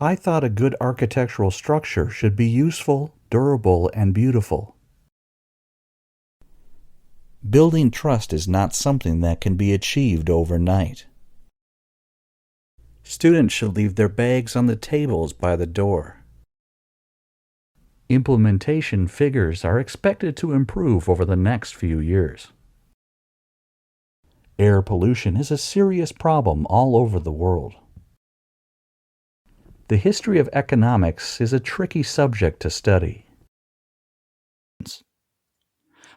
I thought a good architectural structure should be useful, durable, and beautiful. Building trust is not something that can be achieved overnight. Students should leave their bags on the tables by the door. Implementation figures are expected to improve over the next few years. Air pollution is a serious problem all over the world. The history of economics is a tricky subject to study.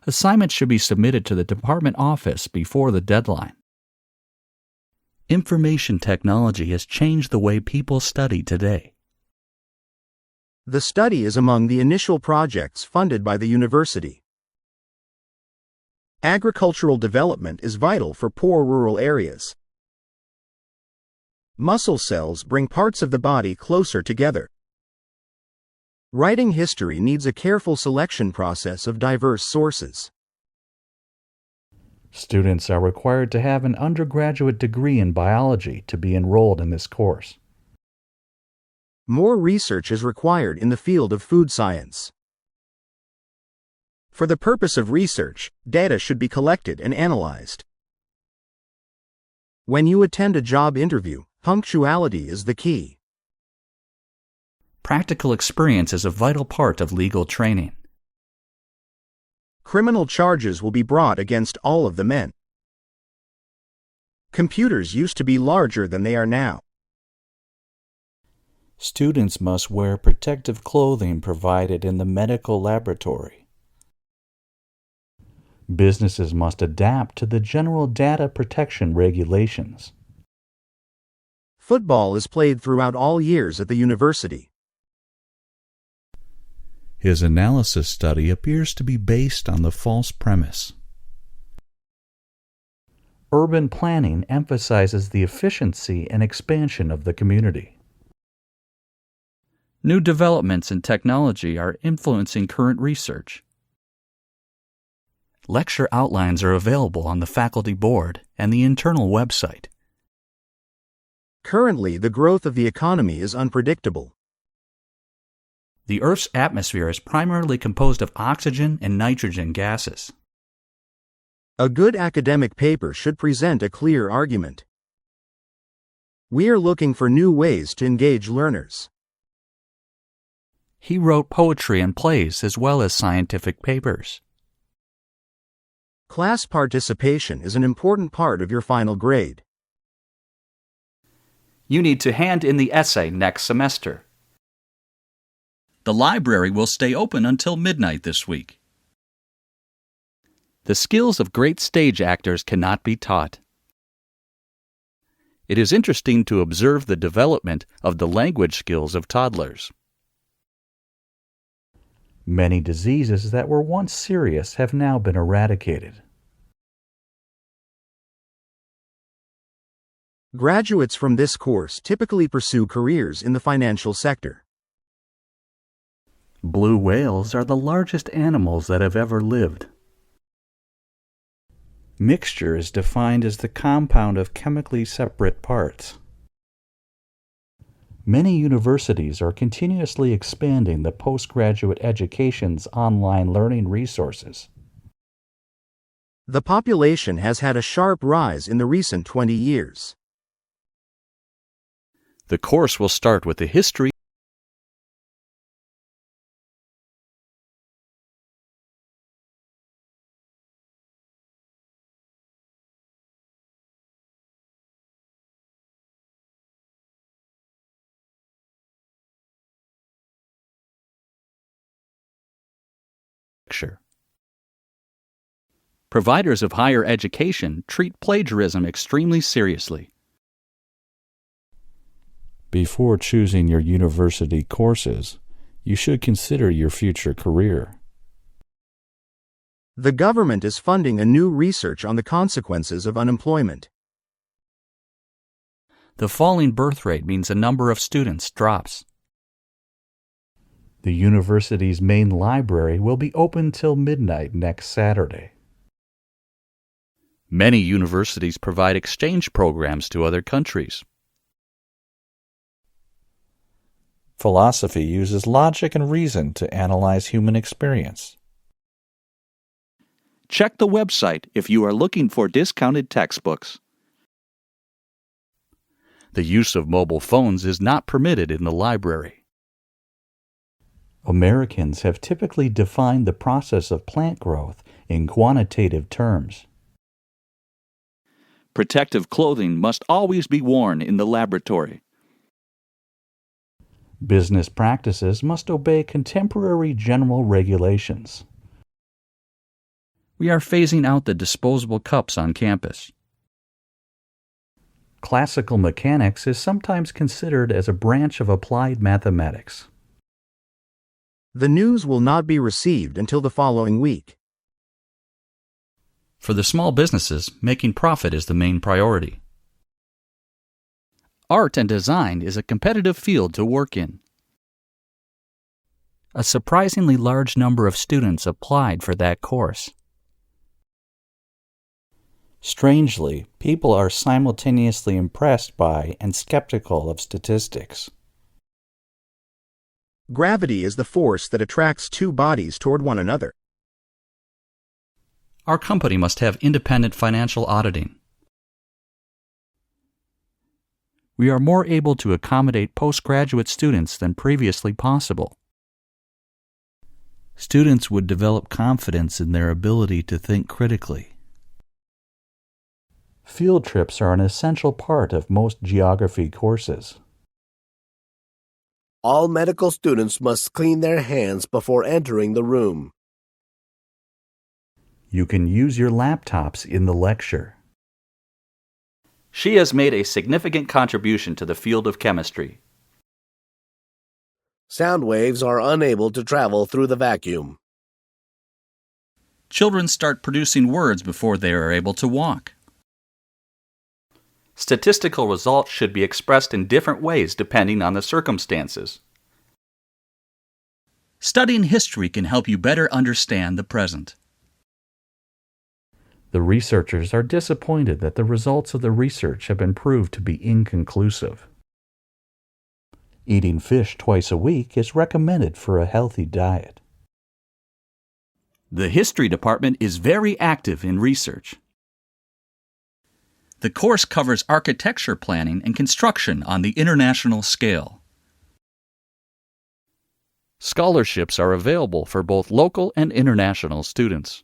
Assignments should be submitted to the department office before the deadline. Information technology has changed the way people study today. The study is among the initial projects funded by the university. Agricultural development is vital for poor rural areas. Muscle cells bring parts of the body closer together. Writing history needs a careful selection process of diverse sources. Students are required to have an undergraduate degree in biology to be enrolled in this course. More research is required in the field of food science. For the purpose of research, data should be collected and analyzed. When you attend a job interview, punctuality is the key. Practical experience is a vital part of legal training. Criminal charges will be brought against all of the men. Computers used to be larger than they are now. Students must wear protective clothing provided in the medical laboratory. Businesses must adapt to the general data protection regulations. Football is played throughout all years at the university. His analysis study appears to be based on the false premise. Urban planning emphasizes the efficiency and expansion of the community. New developments in technology are influencing current research. Lecture outlines are available on the faculty board and the internal website. Currently, the growth of the economy is unpredictable. The Earth's atmosphere is primarily composed of oxygen and nitrogen gases. A good academic paper should present a clear argument. We are looking for new ways to engage learners. He wrote poetry and plays as well as scientific papers. Class participation is an important part of your final grade. You need to hand in the essay next semester. The library will stay open until midnight this week. The skills of great stage actors cannot be taught. It is interesting to observe the development of the language skills of toddlers. Many diseases that were once serious have now been eradicated. Graduates from this course typically pursue careers in the financial sector. Blue whales are the largest animals that have ever lived. Mixture is defined as the compound of chemically separate parts. Many universities are continuously expanding the postgraduate education's online learning resources. The population has had a sharp rise in the recent 20 years. The course will start with the history lecture. Providers of higher education treat plagiarism extremely seriously. Before choosing your university courses, you should consider your future career. The government is funding a new research on the consequences of unemployment. The falling birth rate means the number of students drops. The university's main library will be open till midnight next Saturday. Many universities provide exchange programs to other countries. Philosophy uses logic and reason to analyze human experience. Check the website if you are looking for discounted textbooks. The use of mobile phones is not permitted in the library. Americans have typically defined the process of plant growth in quantitative terms. Protective clothing must always be worn in the laboratory. Business practices must obey contemporary general regulations. We are phasing out the disposable cups on campus. Classical mechanics is sometimes considered as a branch of applied mathematics. The news will not be received until the following week. For the small businesses, making profit is the main priority. Art and design is a competitive field to work in. A surprisingly large number of students applied for that course. Strangely, people are simultaneously impressed by and skeptical of statistics. Gravity is the force that attracts two bodies toward one another. Our company must have independent financial auditing. We are more able to accommodate postgraduate students than previously possible. Students would develop confidence in their ability to think critically. Field trips are an essential part of most geography courses. All medical students must clean their hands before entering the room. You can use your laptops in the lecture. She has made a significant contribution to the field of chemistry. Sound waves are unable to travel through the vacuum. Children start producing words before they are able to walk. Statistical results should be expressed in different ways depending on the circumstances. Studying history can help you better understand the present. The researchers are disappointed that the results of the research have been proved to be inconclusive. Eating fish twice a week is recommended for a healthy diet. The history department is very active in research. The course covers architecture planning and construction on the international scale. Scholarships are available for both local and international students.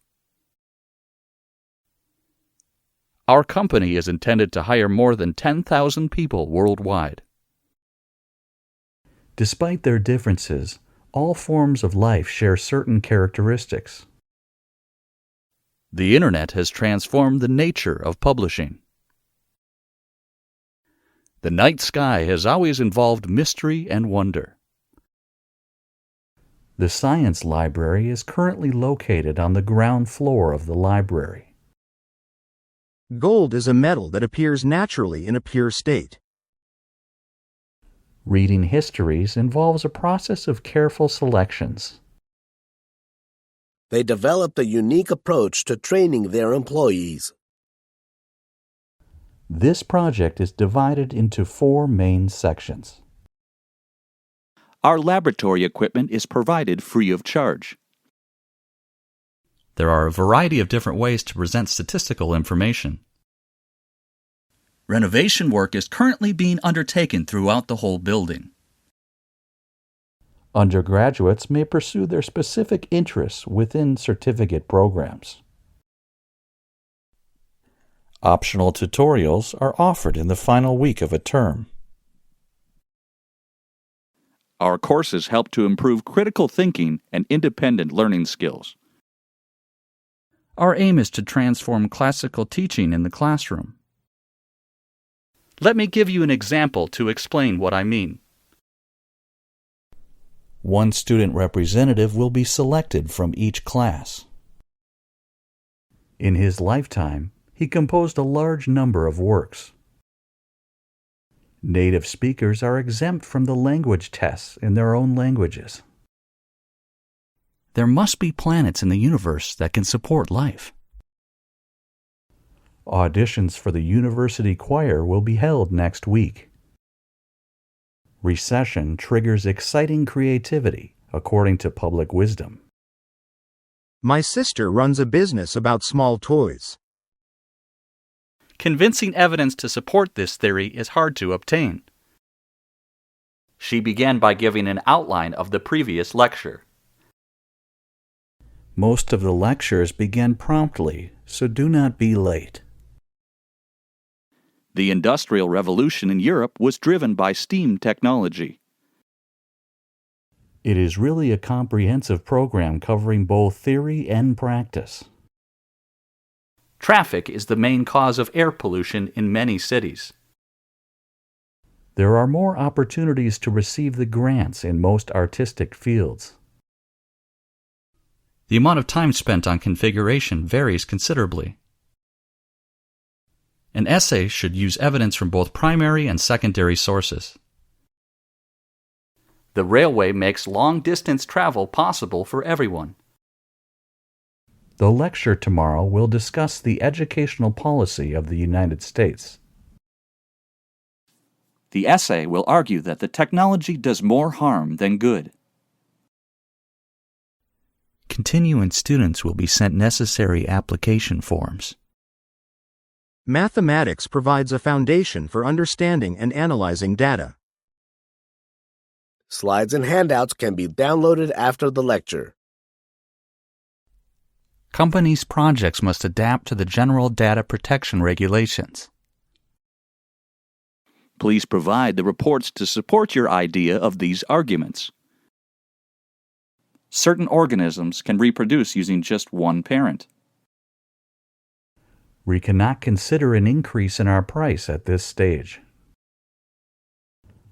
Our company is intended to hire more than 10,000 people worldwide. Despite their differences, all forms of life share certain characteristics. The Internet has transformed the nature of publishing. The night sky has always involved mystery and wonder. The science library is currently located on the ground floor of the library. Gold is a metal that appears naturally in a pure state. Reading histories involves a process of careful selections. They developed a unique approach to training their employees. This project is divided into 4 main sections. Our laboratory equipment is provided free of charge. There are a variety of different ways to present statistical information. Renovation work is currently being undertaken throughout the whole building. Undergraduates may pursue their specific interests within certificate programs. Optional tutorials are offered in the final week of a term. Our courses help to improve critical thinking and independent learning skills. Our aim is to transform classical teaching in the classroom. Let me give you an example to explain what I mean. One student representative will be selected from each class. In his lifetime, he composed a large number of works. Native speakers are exempt from the language tests in their own languages. There must be planets in the universe that can support life. Auditions for the university choir will be held next week. Recession triggers exciting creativity, according to public wisdom. My sister runs a business about small toys. Convincing evidence to support this theory is hard to obtain. She began by giving an outline of the previous lecture. Most of the lectures begin promptly, so do not be late. The Industrial Revolution in Europe was driven by steam technology. It is really a comprehensive program covering both theory and practice. Traffic is the main cause of air pollution in many cities. There are more opportunities to receive the grants in most artistic fields. The amount of time spent on configuration varies considerably. An essay should use evidence from both primary and secondary sources. The railway makes long-distance travel possible for everyone. The lecture tomorrow will discuss the educational policy of the United States. The essay will argue that the technology does more harm than good. Continuing students will be sent necessary application forms. Mathematics provides a foundation for understanding and analyzing data. Slides and handouts can be downloaded after the lecture. Companies' projects must adapt to the general data protection regulations. Please provide the reports to support your idea of these arguments. Certain organisms can reproduce using just one parent. We cannot consider an increase in our price at this stage.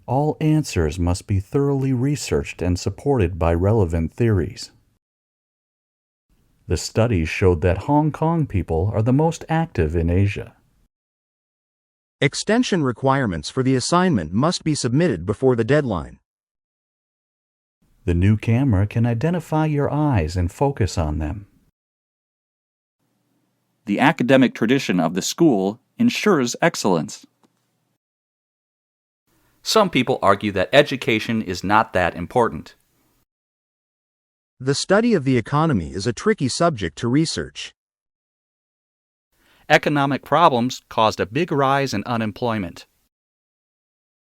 All answers must be thoroughly researched and supported by relevant theories. The studies showed that Hong Kong people are the most active in Asia. Extension requirements for the assignment must be submitted before the deadline. The new camera can identify your eyes and focus on them. The academic tradition of the school ensures excellence. Some people argue that education is not that important. The study of the economy is a tricky subject to research. Economic problems caused a big rise in unemployment.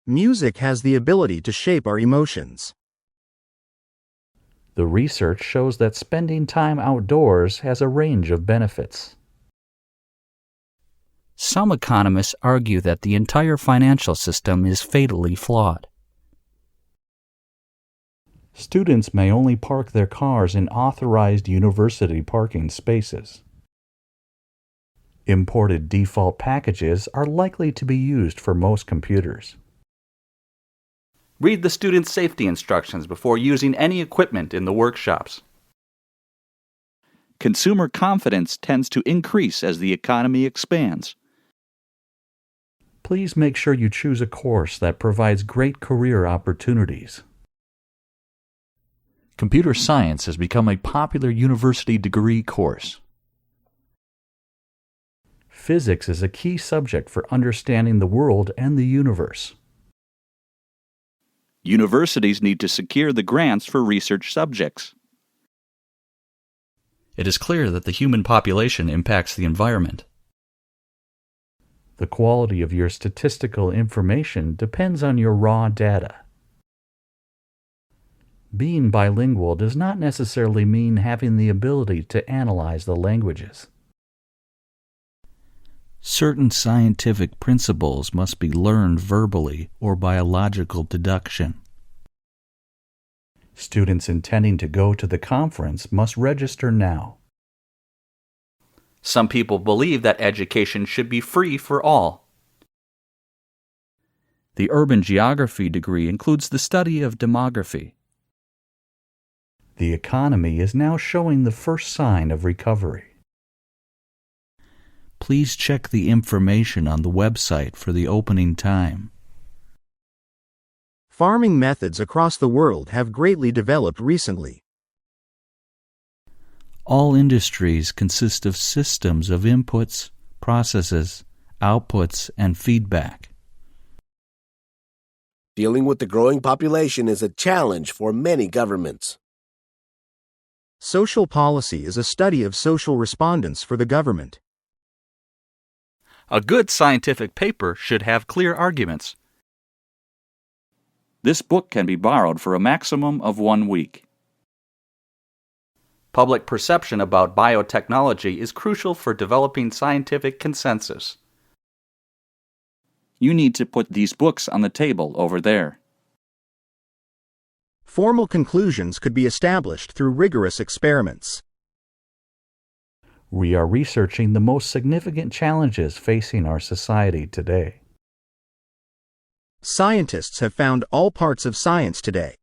Music has the ability to shape our emotions. The research shows that spending time outdoors has a range of benefits. Some economists argue that the entire financial system is fatally flawed. Students may only park their cars in authorized university parking spaces. Imported default packages are likely to be used for most computers. Read the student's safety instructions before using any equipment in the workshops. Consumer confidence tends to increase as the economy expands. Please make sure you choose a course that provides great career opportunities. Computer science has become a popular university degree course. Physics is a key subject for understanding the world and the universe. Universities need to secure the grants for research subjects. It is clear that the human population impacts the environment. The quality of your statistical information depends on your raw data. Being bilingual does not necessarily mean having the ability to analyze the languages. Certain scientific principles must be learned verbally or by a logical deduction. Students intending to go to the conference must register now. Some people believe that education should be free for all. The urban geography degree includes the study of demography. The economy is now showing the first sign of recovery. Please check the information on the website for the opening time. Farming methods across the world have greatly developed recently. All industries consist of systems of inputs, processes, outputs, and feedback. Dealing with the growing population is a challenge for many governments. Social policy is a study of social respondents for the government. A good scientific paper should have clear arguments. This book can be borrowed for a maximum of 1 week. Public perception about biotechnology is crucial for developing scientific consensus. You need to put these books on the table over there. Formal conclusions could be established through rigorous experiments. We are researching the most significant challenges facing our society today. Scientists have found all parts of science today.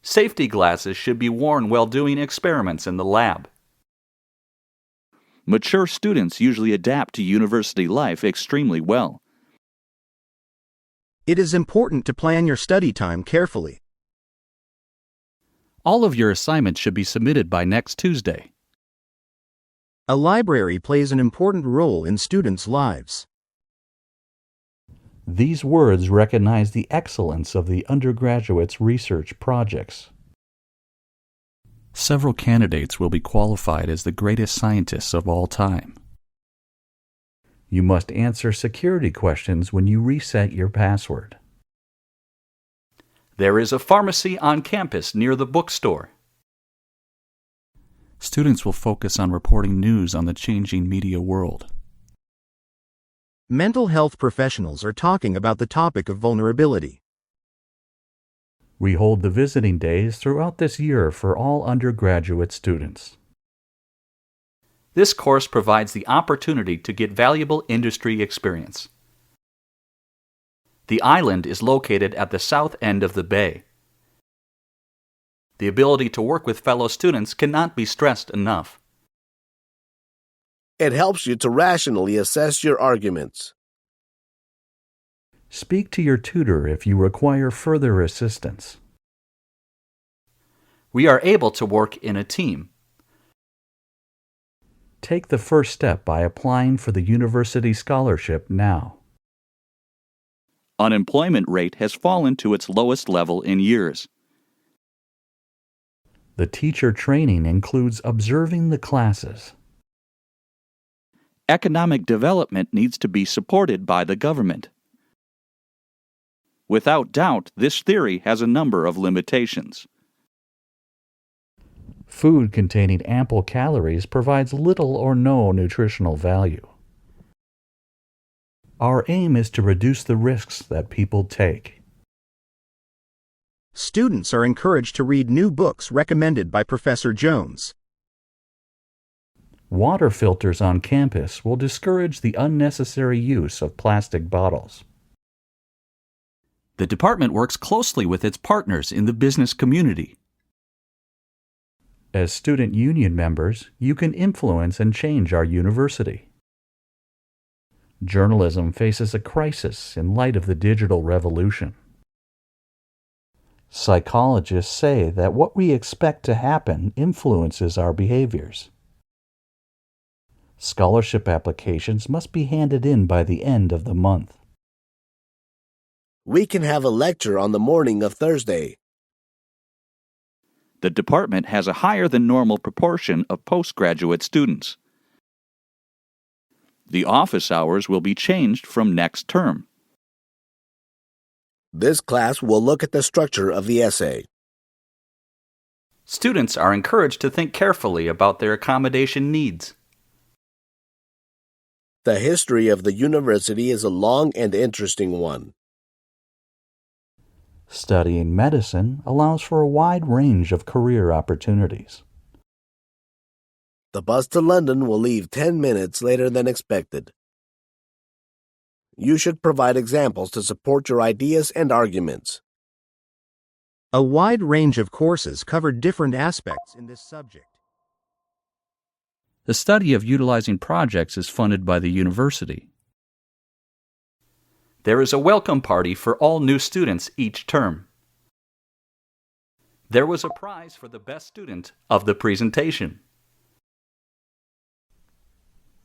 Safety glasses should be worn while doing experiments in the lab. Mature students usually adapt to university life extremely well. It is important to plan your study time carefully. All of your assignments should be submitted by next Tuesday. A library plays an important role in students' lives. These words recognize the excellence of the undergraduate's research projects. Several candidates will be qualified as the greatest scientists of all time. You must answer security questions when you reset your password. There is a pharmacy on campus near the bookstore. Students will focus on reporting news on the changing media world. Mental health professionals are talking about the topic of vulnerability. We hold the visiting days throughout this year for all undergraduate students. This course provides the opportunity to get valuable industry experience. The island is located at the south end of the bay. The ability to work with fellow students cannot be stressed enough. It helps you to rationally assess your arguments. Speak to your tutor if you require further assistance. We are able to work in a team. Take the first step by applying for the university scholarship now. Unemployment rate has fallen to its lowest level in years. The teacher training includes observing the classes. Economic development needs to be supported by the government. Without doubt, this theory has a number of limitations. Food containing ample calories provides little or no nutritional value. Our aim is to reduce the risks that people take. Students are encouraged to read new books recommended by Professor Jones. Water filters on campus will discourage the unnecessary use of plastic bottles. The department works closely with its partners in the business community. As student union members, you can influence and change our university. Journalism faces a crisis in light of the digital revolution. Psychologists say that what we expect to happen influences our behaviors. Scholarship applications must be handed in by the end of the month. We can have a lecture on the morning of Thursday. The department has a higher than normal proportion of postgraduate students. The office hours will be changed from next term. This class will look at the structure of the essay. Students are encouraged to think carefully about their accommodation needs. The history of the university is a long and interesting one. Studying medicine allows for a wide range of career opportunities. The bus to London will leave 10 minutes later than expected. You should provide examples to support your ideas and arguments. A wide range of courses cover different aspects in this subject. The study of utilizing projects is funded by the university. There is a welcome party for all new students each term. There was a prize for the best student of the presentation.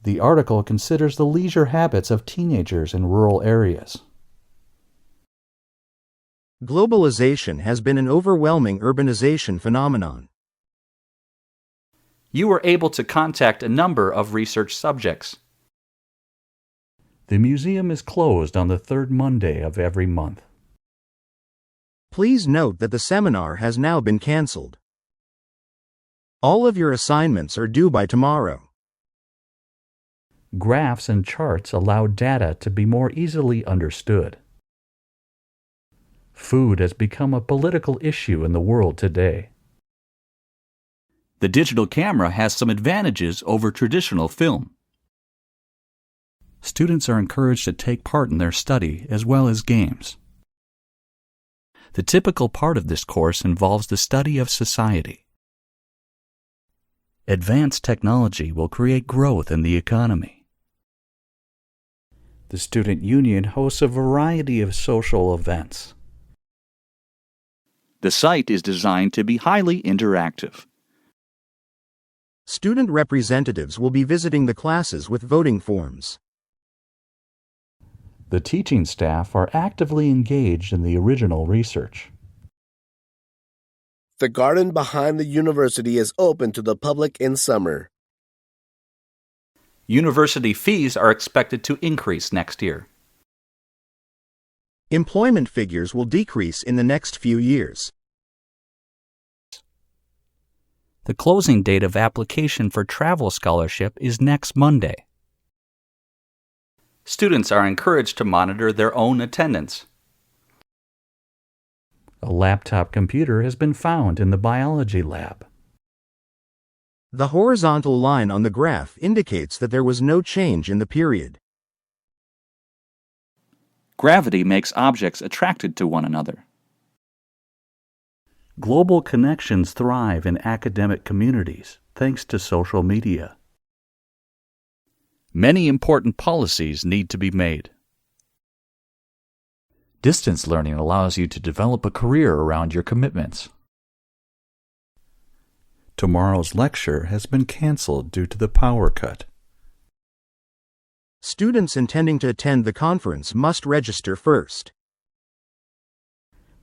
The article considers the leisure habits of teenagers in rural areas. Globalization has been an overwhelming urbanization phenomenon. You were able to contact a number of research subjects. The museum is closed on the third Monday of every month. Please note that the seminar has now been canceled. All of your assignments are due by tomorrow. Graphs and charts allow data to be more easily understood. Food has become a political issue in the world today. The digital camera has some advantages over traditional film. Students are encouraged to take part in their study as well as games. The typical part of this course involves the study of society. Advanced technology will create growth in the economy. The student union hosts a variety of social events. The site is designed to be highly interactive. Student representatives will be visiting the classes with voting forms. The teaching staff are actively engaged in the original research. The garden behind the university is open to the public in summer. University fees are expected to increase next year. Employment figures will decrease in the next few years. The closing date of application for travel scholarship is next Monday. Students are encouraged to monitor their own attendance. A laptop computer has been found in the biology lab. The horizontal line on the graph indicates that there was no change in the period. Gravity makes objects attracted to one another. Global connections thrive in academic communities thanks to social media. Many important policies need to be made. Distance learning allows you to develop a career around your commitments. Tomorrow's lecture has been canceled due to the power cut. Students intending to attend the conference must register first.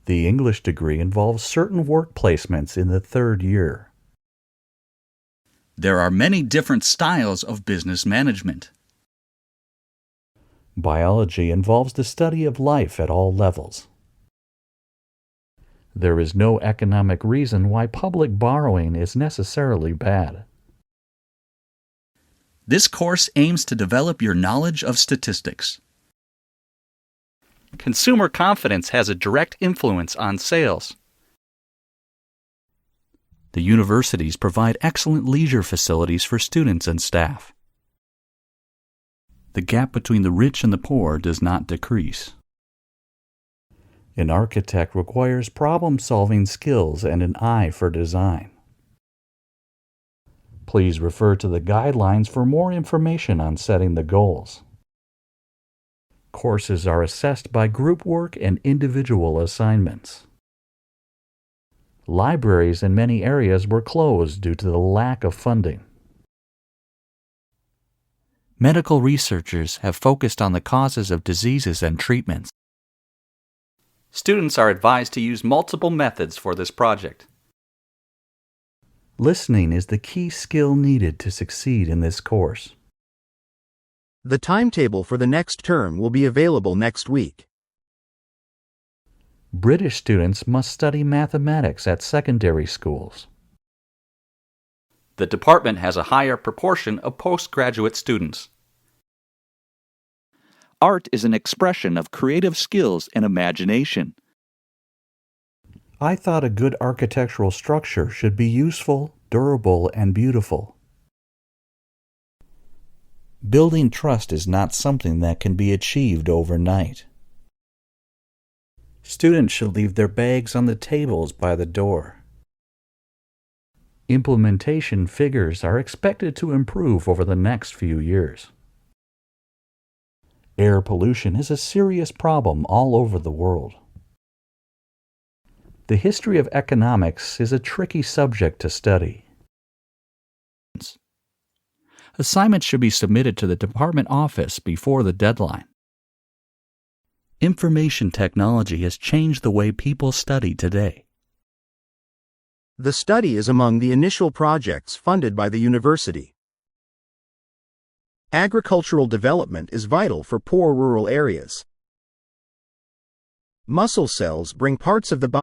The English degree involves certain work placements in the third year. There are many different styles of business management. Biology involves the study of life at all levels. There is no economic reason why public borrowing is necessarily bad. This course aims to develop your knowledge of statistics. Consumer confidence has a direct influence on sales. The universities provide excellent leisure facilities for students and staff. The gap between the rich and the poor does not decrease. An architect requires problem-solving skills and an eye for design. Please refer to the guidelines for more information on setting the goals. Courses are assessed by group work and individual assignments. Libraries in many areas were closed due to the lack of funding. Medical researchers have focused on the causes of diseases and treatments. Students are advised to use multiple methods for this project. Listening is the key skill needed to succeed in this course. The timetable for the next term will be available next week. British students must study mathematics at secondary schools. The department has a higher proportion of postgraduate students. Art is an expression of creative skills and imagination. I thought a good architectural structure should be useful, durable, and beautiful. Building trust is not something that can be achieved overnight. Students should leave their bags on the tables by the door. Implementation figures are expected to improve over the next few years. Air pollution is a serious problem all over the world. The history of economics is a tricky subject to study. Assignments should be submitted to the department office before the deadline. Information technology has changed the way people study today. The study is among the initial projects funded by the university. Agricultural development is vital for poor rural areas. Muscle cells bring parts of the body